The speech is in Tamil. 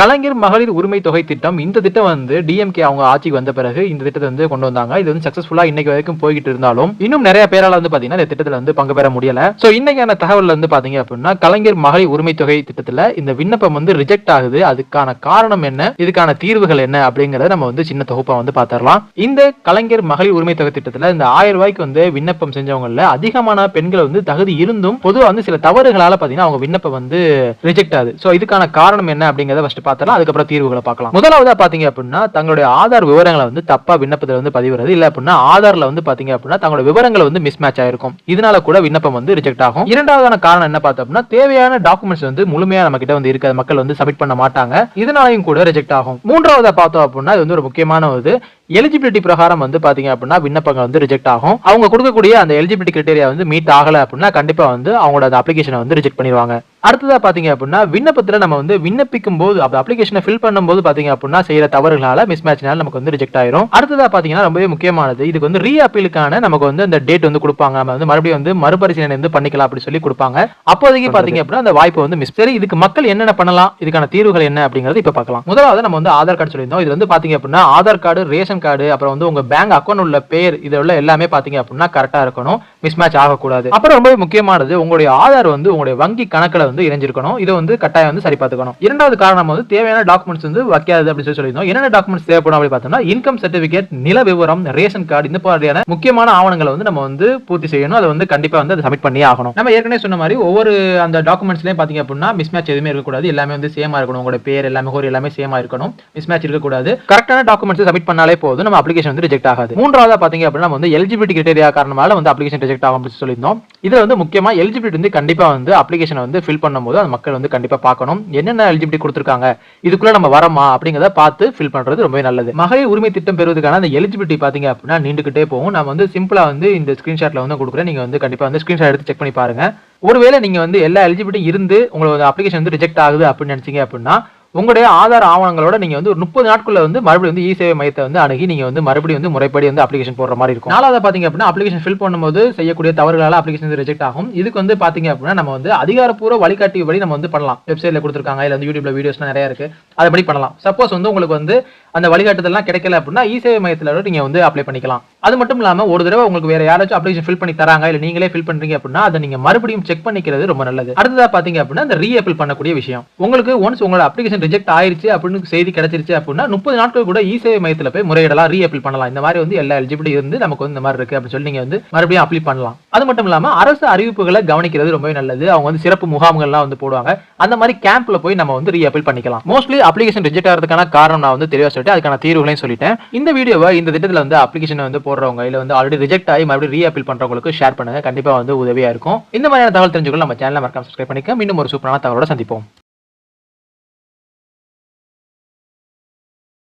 கலைஞர் மகளிர் உரிமை தொகை திட்டம் இந்த திட்டம் வந்து டிஎம்கே அவங்க ஆட்சிக்கு வந்த பிறகு இந்த திட்டத்தை வந்து கொண்டு வந்தாங்க. இது வந்து சக்சஸ்ஃபுல்லா இன்னைக்கு வரைக்கும் போய்கிட்டு இருந்தாலும் இன்னும் நிறைய பேரால வந்து பாத்தீங்கன்னா இந்த திட்டத்துல வந்து பங்கு பெற முடியல. சோ இன்னைக்கான தகவல் வந்து பாத்தீங்க அப்படின்னா கலைஞர் மகளிர் உரிமை தொகை திட்டத்துல இந்த விண்ணப்பம் வந்து ரிஜெக்ட் ஆகுது. அதுக்கான காரணம் என்ன, இதுக்கான தீர்வுகள் என்ன அப்படிங்கறத நம்ம வந்து சின்ன தொகுப்பா வந்து பாத்திரலாம். இந்த கலைஞர் மகளிர் உரிமை தொகை திட்டத்துல இந்த 1000 ரூபாய்க்கு வந்து விண்ணப்பம் செஞ்சவங்கல அதிகமான பெண்கள் வந்து தகுதி இருந்தும் பொதுவா வந்து சில தவறுகளால பாத்தீங்கன்னா அவங்க விண்ணப்பம் வந்து ரிஜெக்ட் ஆகுது. சோ இதுக்கான காரணம் என்ன அப்படிங்கறத ஃபர்ஸ்ட் பாத்திரலாம், அதுக்கப்புறம் தீர்வுகளை பார்க்கலாம். முதலாவதா பாத்தீங்க அப்படின்னா தங்களுடைய ஆதார் விவரங்களை வந்து தப்பா விண்ணப்பத்துல வந்து பதிவுறது, இல்ல அப்படின்னா ஆதார்ல வந்து பாத்தீங்க அப்படின்னா தங்களுடைய விவரங்களை வந்து மிஸ் மேட்ச் ஆயிருக்கும். இதனால கூட விண்ணப்பம் வந்து ரிஜெக்ட் ஆகும். இரண்டாவதான காரணம் என்ன பார்த்தோம் அப்படின்னா தேவையான டாக்குமெண்ட்ஸ் வந்து முழுமையா நம்ம கிட்ட வந்து இருக்காது, மக்கள் வந்து சப்மிட் பண்ண மாட்டாங்க, இதனாலையும் கூட ரிஜெக்ட் ஆகும். மூன்றாவதா பார்த்தோம் அப்படின்னா இது வந்து ஒரு முக்கியமான ஒரு எலிஜிபிலிட்டி பிரகாரம் வந்து பாத்தீங்க அப்படின்னா விண்ணப்பங்கள் வந்து ரிஜெக்ட் ஆகும். அவங்க கொடுக்கக்கூடிய அந்த எலிஜிபிலிட்டி கிரைட்டீரியா வந்து மீட் ஆகல அப்படின்னா கண்டிப்பா வந்து அவங்களோட அப்ளிகேஷனை வந்து ரிஜெக்ட் பண்ணிடுவாங்க. அடுத்ததா பாத்தீங்க அப்படின்னா விண்ணப்பத்துல நம்ம வந்து விண்ணப்பிக்கும் போது அந்த அப்ளிகேஷனை ஃபில் பண்ணும்போது பாத்தீங்க அப்படின்னா செய்யற தவறுகளால மிஸ் மேட்ச்னால நமக்கு வந்து ரிஜெக்ட் ஆயிரும். அடுத்ததா பாத்தீங்கன்னா ரொம்பவே முக்கியமானது, இதுக்கு வந்து ரீ அப்பீலுக்கான நமக்கு வந்து அந்த டேட் வந்து கொடுப்பாங்க, நம்ம வந்து மறுபடியும் வந்து மறுபரிசீலனை வந்து பண்ணிக்கலாம் அப்படி சொல்லி கொடுப்பாங்க. அப்போதைக்கு பாத்தீங்க அப்படின்னா அந்த வாய்ப்பு வந்து மிஸ். சரி, இதுக்கு மக்கள் என்னென்ன பண்ணலாம், இதுக்கான தீர்வுகள் என்ன அப்படிங்கறது இப்ப பார்க்கலாம். முதலாவது நம்ம வந்து ஆதார் கார்டு சொல்லியிருந்தோம். இது வந்து பாத்தீங்க அப்படின்னா ஆதார் கார்டு, ரேஷன் கார்டு, அப்புறம் வந்து உங்க பேங்க் அக்கௌண்ட் உள்ள பேர், இதெல்லாம் எல்லாமே பாத்தீங்க அப்படின்னா கரெக்டா இருக்கணும், மிஸ் மேட்ச் ஆகக்கூடாது. அப்புறம் ரொம்பவே முக்கியமானது உங்களுடைய ஆதார் வந்து உங்களுடைய வங்கி கணக்குல வந்து இணைஞ்சிருக்கணும். இதை வந்து கட்டாயம் வந்து சரி பார்த்துக்கணும். இரண்டாவது காரணம் வந்து தேவையான டாக்குமெண்ட்ஸ் வந்து வைக்காது அப்படின்னு சொல்லியிருந்தோம். என்னென்ன டாக்குமெண்ட்ஸ் தேவைப்படும் அப்படி பார்த்தோம்னா இன்கம் சர்டிபிகேட், நில விவரம், ரேஷன் கார்டு, இந்த மாதிரியான முக்கியமான ஆவணங்களை வந்து நம்ம வந்து பூர்த்தி செய்யணும். அதை வந்து கண்டிப்பா வந்து அதை சப்மிட் பண்ணியே ஆகணும். நம்ம ஏற்கனவே சொன்ன மாதிரி ஒவ்வொரு அந்த டாக்குமெண்ட்ஸ்லயும் பாத்தீங்க அப்படின்னா மிஸ் மேட்ச் எதுவுமே இருக்கக்கூடாது, எல்லாமே வந்து சேமா இருக்கணும். உங்களோட பேர் எல்லாமே எல்லாமே சேமா இருக்கணும், மிஸ் மேட்ச் இருக்கக்கூடாது. கரெக்டான டாக்குமெண்ட்ஸ் சப்மிட் பண்ணாலே போதும், நம்ம அப்ளிகேஷன் வந்து ரிஜெக்ட் ஆகாது. மூன்றாவதா பாத்தீங்க அப்படின்னா வந்து எலிஜிபிலிட்டி கிரைட்டீரியா காரணமால வந்து அப்ளிகேஷன் ரிஜெக்ட் ஆகும் அப்படின்னு சொல்லியிருந்தோம். இதுல வந்து முக்கியமா எலிஜிபிலிட்டி வந்து கண்டிப்பா வந்து அப்ளிகேஷன் வந்து ஃபில் பண்ணும்போது அந்த மக்கள் வந்து கண்டிப்பா பார்க்கணும், என்னென்ன எலிஜிபிலிட்டி கொடுத்திருக்காங்க, இதுக்குள்ள நம்ம வரமா அப்படிங்கறத பார்த்து ஃபில் பண்றது ரொம்ப நல்லது. மகளிர் உரிமை திட்டம் பெறுவதற்கான அந்த எலிஜிபிலிட்டி பாத்தீங்க அப்படின்னா நீண்டுகிட்டே போகும். நான் வந்து சிம்பிளா வந்து இந்த ஸ்கிரீன்ஷாட்ல வந்து கொடுக்குறேன், நீங்க வந்து கண்டிப்பா வந்து ஸ்கிரீன்ஷாட் எடுத்து செக் பண்ணி பாருங்க. ஒருவேளை நீங்க வந்து எல்லா எலிஜிபிலிட்டி இருந்து உங்களோட அப்ளிகேஷன் வந்து ரிஜெக்ட் ஆகுது அப்படின்னு நினைச்சீங்க அப்படின்னா உங்களுடைய ஆதார் ஆவணங்களோட நீங்க வந்து ஒரு 30 நாட்குள்ள வந்து மறுபடியும் வந்து இ-சேவை மையத்தை வந்து அணுகி நீங்க வந்து மறுபடியும் வந்து முறைப்படி வந்து அப்ளிகேஷன் போடுற மாதிரி இருக்கும். நாலாவது பாத்தீங்க அப்படின்னா அப்ளிகேஷன் ஃபில் பண்ணும்போது செய்யக்கூடிய தவறுகளால அப்ளிகேஷன் வந்து ரிஜெக்ட் ஆகும். இதுக்கு வந்து பாத்தீங்க அப்படின்னா நம்ம வந்து அதிகாரப்பூர்வ வழிகாட்டி படி நம்ம வந்து பண்ணலாம். வெப்சைட்ல கொடுத்துருக்காங்க, இல்ல வந்து யூடியூப்ல வீடியோஸ்லாம் நிறைய இருக்கு, அதை பண்ணலாம். சப்போஸ் வந்து உங்களுக்கு வந்து அந்த வழிகாட்டுதல்லாம் கிடைக்கல அப்படின்னா இ-சேவை மையத்துல நீங்க வந்து அப்ளை பண்ணிக்கலாம். அது மட்டும் இல்லாம ஒரு தடவை உங்களுக்கு வேற யாராச்சும் அப்ளிகேஷன் ஃபில் பண்ணி தராங்க, இல்ல நீங்களே ஃபில் பண்றீங்க அப்படின்னா அதை நீங்க மறுபடியும் செக் பண்ணிக்கிறது ரொம்ப நல்லது. அடுத்ததா பாத்தீங்க அப்படின்னா இந்த ரீ அப்பீல் பண்ணக்கூடிய விஷயம். உங்களுக்கு ஒன்ஸ் உங்களோட அப்ளிகேஷன் ரிஜெக்ட் ஆயிருச்சு அப்படின்னு செய்தி கிடைச்சிருச்சு அப்படின்னா 30 நாட்கள் கூட இ-சேவை மையத்துல போய் முறையிடலாம், ரீ அப்பீல் பண்ணலாம். இந்த மாதிரி வந்து எல்லா எலிஜிபிலிட்டி இருந்து நமக்கு வந்து இந்த மாதிரி இருக்கு அப்படின்னு சொல்லி நீங்க வந்து மறுபடியும் அப்ளை பண்ணலாம். அது மட்டும் இல்லாம அரசு அறிவிப்புகளை கவனிக்கிறது ரொம்ப நல்லது. அவங்க வந்து சிறப்பு முகாம்கள்லாம் வந்து போடுவாங்க, அந்த மாதிரி கேம்ப்ல போய் நம்ம வந்து ரீ அப்பீல் பண்ணிக்கலாம். மோஸ்ட்லி அப்ளிகேஷன் ரிஜெக்ட் ஆகிறதுக்கான காரணம் நான் வந்து தெளிவா சொல்லிட்டு அதுக்கான தீர்வுகளையும் சொல்லிட்டேன். இந்த வீடியோவை இந்த திட்டத்துல வந்து அப்ளிகேஷன் வந்து போடுறவங்க, இல்ல வந்து ஆல்ரெடி ரிஜெக்ட் ஆகி மறுபடியும் ரீ அப்பீல் பண்றவங்களுக்கு ஷேர் பண்ணுங்க, கண்டிப்பா வந்து உதவியா இருக்கும். இந்த மாதிரியான தகவல் தெரிஞ்சுக்கொள்ள நம்ம சேனலை மறக்காம சப்ஸ்கிரைப் பண்ணிக்க. மீண்டும் ஒரு சூப்பரான தகவலோட சந்திப்போம்.